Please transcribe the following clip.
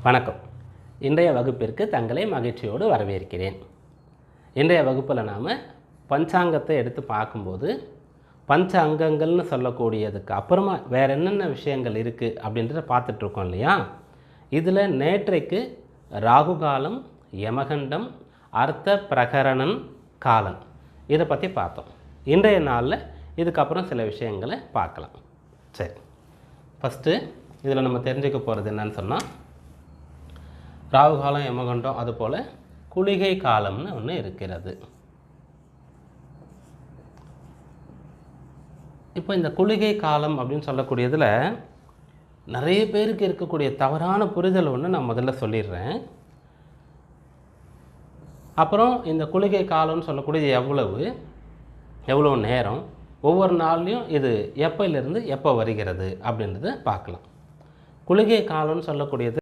வணக்கம். இன்றைய வகுப்பிற்கு தங்களை மகிழ்ச்சியோடு வரவேற்கிறேன். இன்றைய வகுப்பில் நாம் பஞ்சாங்கத்தை எடுத்து பார்க்கும்போது பஞ்ச அங்கங்கள்னு சொல்லக்கூடியதுக்கு அப்புறமா வேறு என்னென்ன விஷயங்கள் இருக்குது அப்படின்றத பார்த்துட்ருக்கோம் இல்லையா. இதில் நேற்றைக்கு ராகு காலம், யமகண்டம், அர்த்த பிரகரணன் காலன் இதை பற்றி பார்த்தோம். இன்றைய நாளில் இதுக்கப்புறம் சில விஷயங்களை பார்க்கலாம். சரி, ஃபஸ்ட்டு இதில் நம்ம தெரிஞ்சுக்க போகிறது என்னன்னு சொன்னால், ராகு காலம், யமகண்டம், அதுபோல் குளிகை காலம்னு ஒன்று இருக்கிறது. இப்போ இந்த குளிகை காலம் அப்படின்னு சொல்லக்கூடியதில் நிறைய பேருக்கு இருக்கக்கூடிய தவறான புரிதல் ஒன்று நான் முதல்ல சொல்லிடுறேன். அப்புறம் இந்த குளிகை காலம்னு சொல்லக்கூடியது எவ்வளவு நேரம், ஒவ்வொரு நாள்லையும் இது எப்போலேருந்து எப்போ வருகிறது அப்படின்றத பார்க்கலாம். குளிகை காலம்னு சொல்லக்கூடியது